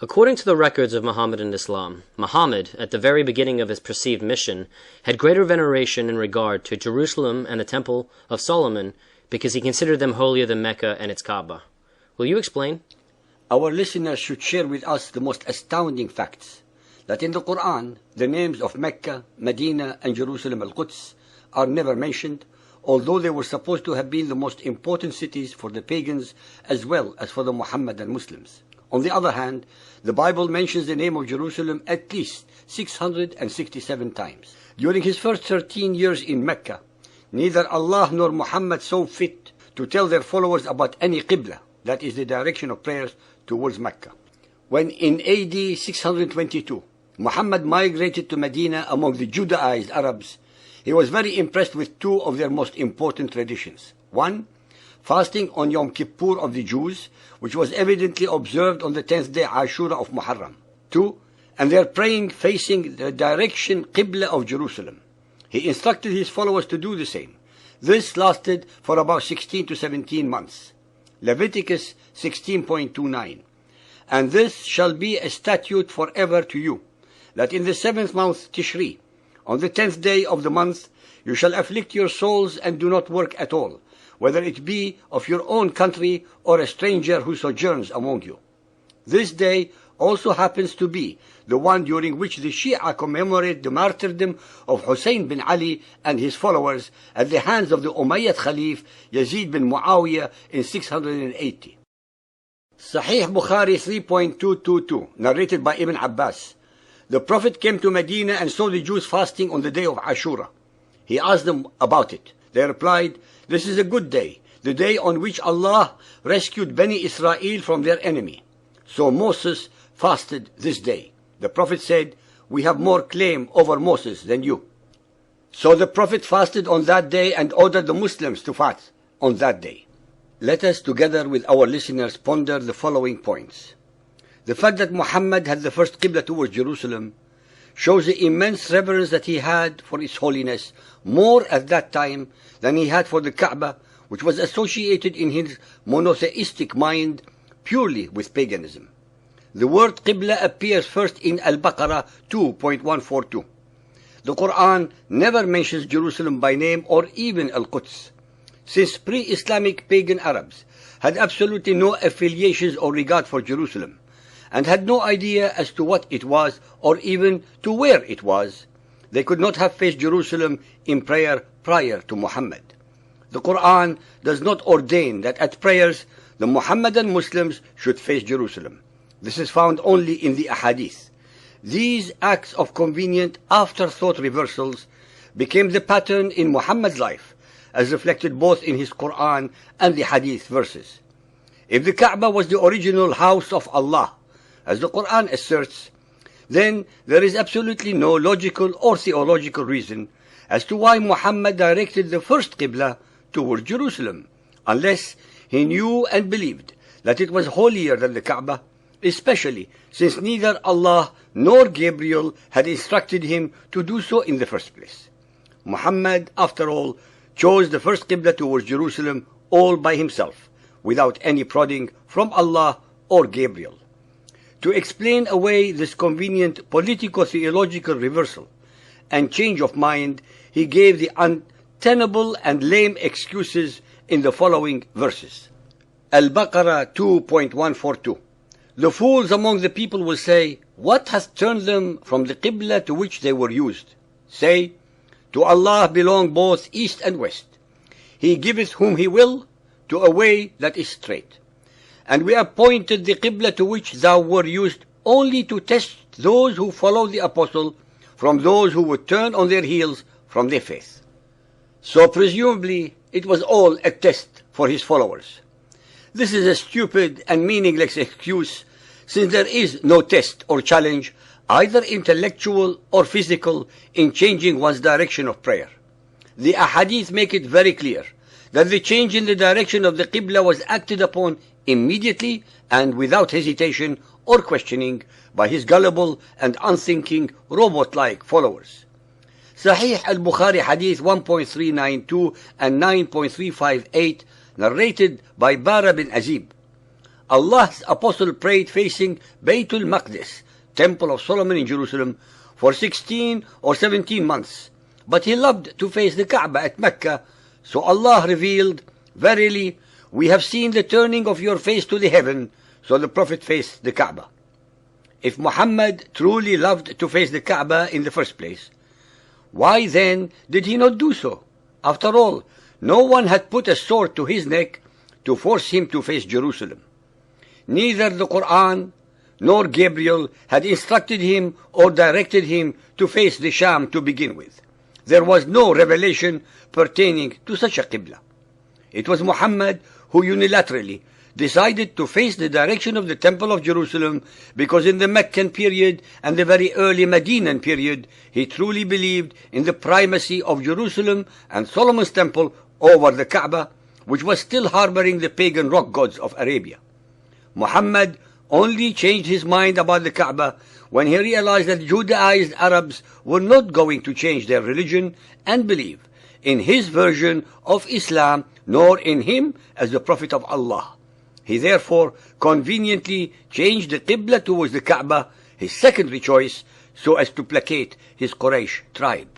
According to the records of Mohammedan Islam, Muhammad, at the very beginning of his perceived mission, had greater veneration in regard to Jerusalem and the Temple of Solomon because he considered them holier than Mecca and its Kaaba. Will you explain? Our listeners should share with us the most astounding facts, that in the Quran, the names of Mecca, Medina, and Jerusalem al-Quds are never mentioned, although they were supposed to have been the most important cities for the pagans as well as for the Muhammadan Muslims. On the other hand, the Bible mentions the name of Jerusalem at least 667 times. During his first 13 years in Mecca, neither Allah nor Muhammad saw fit to tell their followers about any Qibla, that is the direction of prayers towards Mecca. When in AD 622, Muhammad migrated to Medina among the Judaized Arabs, he was very impressed with two of their most important traditions. One, fasting on Yom Kippur of the Jews, which was evidently observed on the 10th day Ashura of Muharram. Two, and their praying facing the direction Qibla of Jerusalem. He instructed his followers to do the same. This lasted for about 16 to 17 months. Leviticus 16.29. And this shall be a statute forever to you, that in the 7th month Tishri, on the 10th day of the month, you shall afflict your souls and do not work at all, whether it be of your own country or a stranger who sojourns among you. This day also happens to be the one during which the Shia commemorate the martyrdom of Hussein bin Ali and his followers at the hands of the Umayyad Khalif Yazid bin Muawiyah in 680. Sahih Bukhari 3.222, narrated by Ibn Abbas. The Prophet came to Medina and saw the Jews fasting on the day of Ashura. He asked them about it. They replied, "This is a good day, the day on which Allah rescued Bani Israel from their enemy. So Moses fasted this day." The Prophet said, "We have more claim over Moses than you." So the Prophet fasted on that day and ordered the Muslims to fast on that day. Let us, together with our listeners, ponder the following points. The fact that Muhammad had the first Qibla towards Jerusalem shows the immense reverence that he had for its holiness, more at that time than he had for the Kaaba, which was associated in his monotheistic mind purely with paganism. The word Qibla appears first in Al-Baqarah 2.142. The Quran never mentions Jerusalem by name or even Al-Quds. Since pre-Islamic pagan Arabs had absolutely no affiliations or regard for Jerusalem, and had no idea as to what it was or even to where it was, they could not have faced Jerusalem in prayer prior to Muhammad. The Quran does not ordain that at prayers the Muhammadan Muslims should face Jerusalem. This is found only in the Ahadith. These acts of convenient afterthought reversals became the pattern in Muhammad's life, as reflected both in his Quran and the Hadith verses. If the Kaaba was the original house of Allah, as the Quran asserts, then there is absolutely no logical or theological reason as to why Muhammad directed the first Qibla towards Jerusalem, unless he knew and believed that it was holier than the Kaaba, especially since neither Allah nor Gabriel had instructed him to do so in the first place. Muhammad, after all, chose the first Qibla towards Jerusalem all by himself, without any prodding from Allah or Gabriel. To explain away this convenient politico-theological reversal and change of mind, he gave the untenable and lame excuses in the following verses. Al-Baqarah 2.142. The fools among the people will say, "What hath turned them from the Qibla to which they were used?" Say, "To Allah belong both east and west. He giveth whom he will to a way that is straight. And we appointed the Qibla to which thou were used only to test those who follow the Apostle from those who would turn on their heels from their faith." So presumably it was all a test for his followers. This is a stupid and meaningless excuse, since there is no test or challenge, either intellectual or physical, in changing one's direction of prayer. The Ahadith make it very clear that the change in the direction of the Qibla was acted upon immediately and without hesitation or questioning by his gullible and unthinking robot-like followers. Sahih al-Bukhari Hadith 1.392 and 9.358, narrated by Bara bin Azib. Allah's apostle prayed facing Baytul Maqdis, Temple of Solomon in Jerusalem, for 16 or 17 months. But he loved to face the Kaaba at Mecca, so Allah revealed, "Verily, we have seen the turning of your face to the heaven," so the Prophet faced the Kaaba. If Muhammad truly loved to face the Kaaba in the first place, why then did he not do so? After all, no one had put a sword to his neck to force him to face Jerusalem. Neither the Quran nor Gabriel had instructed him or directed him to face the Sham to begin with. There was no revelation pertaining to such a Qibla. It was Muhammad who unilaterally decided to face the direction of the Temple of Jerusalem because in the Meccan period and the very early Medinan period, he truly believed in the primacy of Jerusalem and Solomon's Temple over the Kaaba, which was still harboring the pagan rock gods of Arabia. Muhammad only changed his mind about the Kaaba when he realized that Judaized Arabs were not going to change their religion and believe in his version of Islam, nor in him as the Prophet of Allah. He therefore conveniently changed the Qibla towards the Kaaba, his secondary choice, so as to placate his Quraysh tribe.